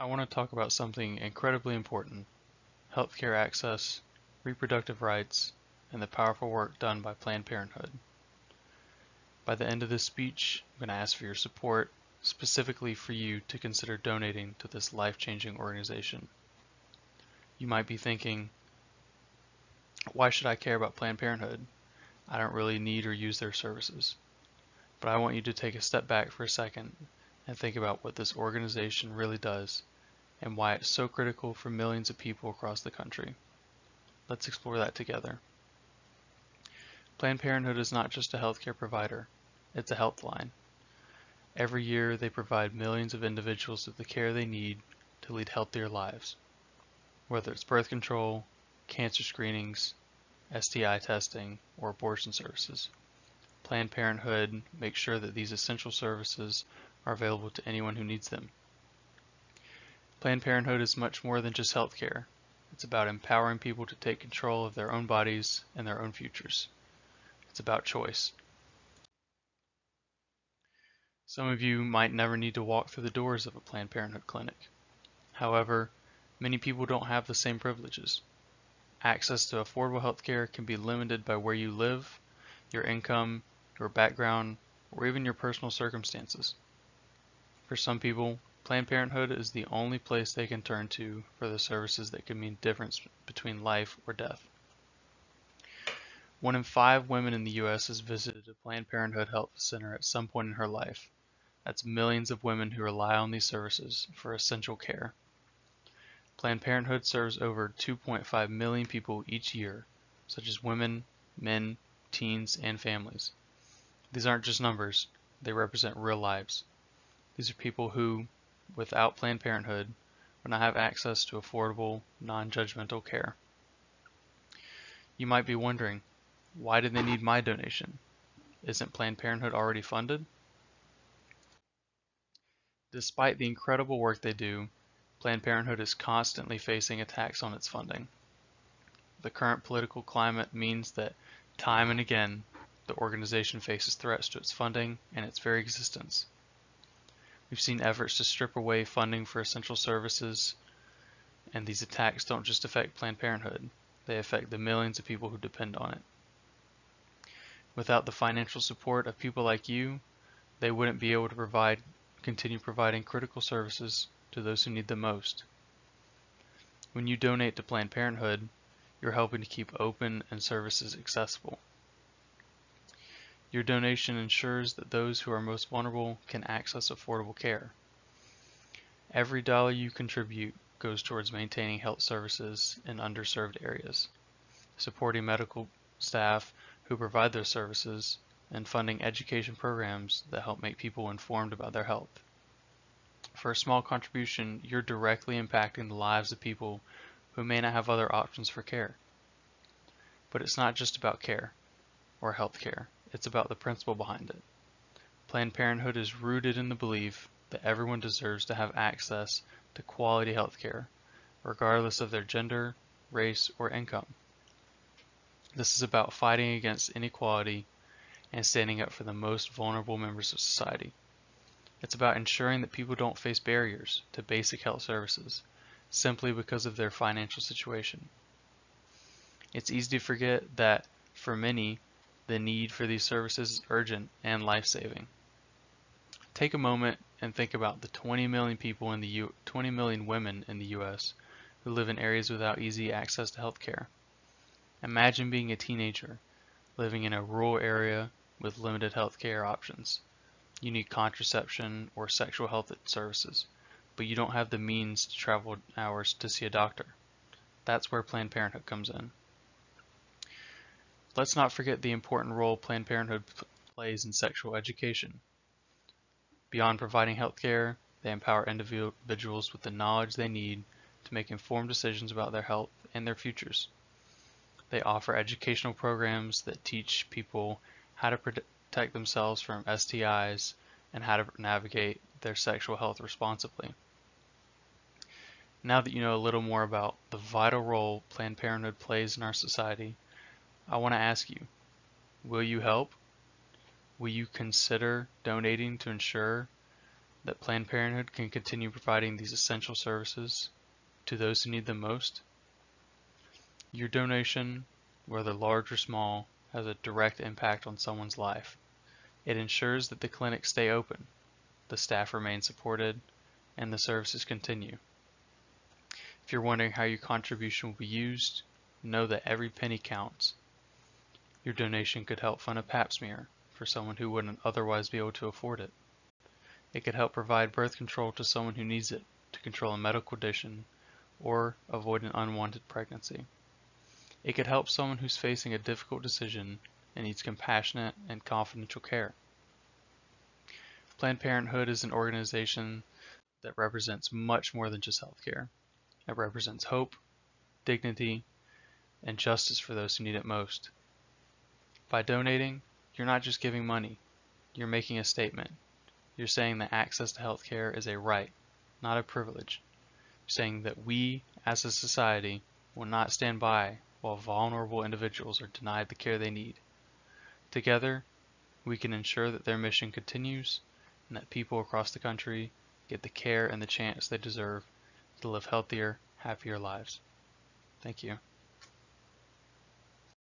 I want to talk about something incredibly important: healthcare access, reproductive rights, and the powerful work done by Planned Parenthood. By the end of this speech, I'm going to ask for your support, specifically for you to consider donating to this life-changing organization. You might be thinking, why should I care about Planned Parenthood? I don't really need or use their services. But I want you to take a step back for a second and think about what this organization really does and why it's so critical for millions of people across the country. Let's explore that together. Planned Parenthood is not just a healthcare provider, it's a health line. Every year they provide millions of individuals with the care they need to lead healthier lives. Whether it's birth control, cancer screenings, STI testing, or abortion services, Planned Parenthood makes sure that these essential services are available to anyone who needs them. Planned Parenthood is much more than just healthcare. It's about empowering people to take control of their own bodies and their own futures. It's about choice. Some of you might never need to walk through the doors of a Planned Parenthood clinic. However, many people don't have the same privileges. Access to affordable healthcare can be limited by where you live, your income, your background, or even your personal circumstances. For some people, Planned Parenthood is the only place they can turn to for the services that can mean difference between life or death. 1 in 5 women in the U.S. has visited a Planned Parenthood health center at some point in her life. That's millions of women who rely on these services for essential care. Planned Parenthood serves over 2.5 million people each year, such as women, men, teens, and families. These aren't just numbers, they represent real lives. These are people who, without Planned Parenthood, would not have access to affordable, non-judgmental care. You might be wondering, why do they need my donation? Isn't Planned Parenthood already funded? Despite the incredible work they do, Planned Parenthood is constantly facing attacks on its funding. The current political climate means that time and again, the organization faces threats to its funding and its very existence. We've seen efforts to strip away funding for essential services, and these attacks don't just affect Planned Parenthood, they affect the millions of people who depend on it. Without the financial support of people like you, they wouldn't be able to continue providing critical services to those who need them most. When you donate to Planned Parenthood, you're helping to keep open and services accessible. Your donation ensures that those who are most vulnerable can access affordable care. Every dollar you contribute goes towards maintaining health services in underserved areas, supporting medical staff who provide those services, and funding education programs that help make people informed about their health. For a small contribution, you're directly impacting the lives of people who may not have other options for care. But it's not just about care or health care, it's about the principle behind it. Planned Parenthood is rooted in the belief that everyone deserves to have access to quality health care, regardless of their gender, race, or income. This is about fighting against inequality and standing up for the most vulnerable members of society. It's about ensuring that people don't face barriers to basic health services simply because of their financial situation. It's easy to forget that, for many, the need for these services is urgent and life-saving. Take a moment and think about the 20 million women in the U.S. who live in areas without easy access to health care. Imagine being a teenager living in a rural area with limited health care options. You need contraception or sexual health services, but you don't have the means to travel hours to see a doctor. That's where Planned Parenthood comes in. Let's not forget the important role Planned Parenthood plays in sexual education. Beyond providing health care, they empower individuals with the knowledge they need to make informed decisions about their health and their futures. They offer educational programs that teach people how to protect themselves from STIs and how to navigate their sexual health responsibly. Now that you know a little more about the vital role Planned Parenthood plays in our society, I want to ask you, will you help? Will you consider donating to ensure that Planned Parenthood can continue providing these essential services to those who need them most? Your donation, whether large or small, has a direct impact on someone's life. It ensures that the clinics stay open, the staff remain supported, and the services continue. If you're wondering how your contribution will be used, know that every penny counts. Your donation could help fund a pap smear for someone who wouldn't otherwise be able to afford it. It could help provide birth control to someone who needs it to control a medical condition or avoid an unwanted pregnancy. It could help someone who's facing a difficult decision and needs compassionate and confidential care. Planned Parenthood is an organization that represents much more than just healthcare. It represents hope, dignity, and justice for those who need it most. By donating, you're not just giving money, you're making a statement. You're saying that access to healthcare is a right, not a privilege. You're saying that we, as a society, will not stand by while vulnerable individuals are denied the care they need. Together, we can ensure that their mission continues and that people across the country get the care and the chance they deserve to live healthier, happier lives. Thank you.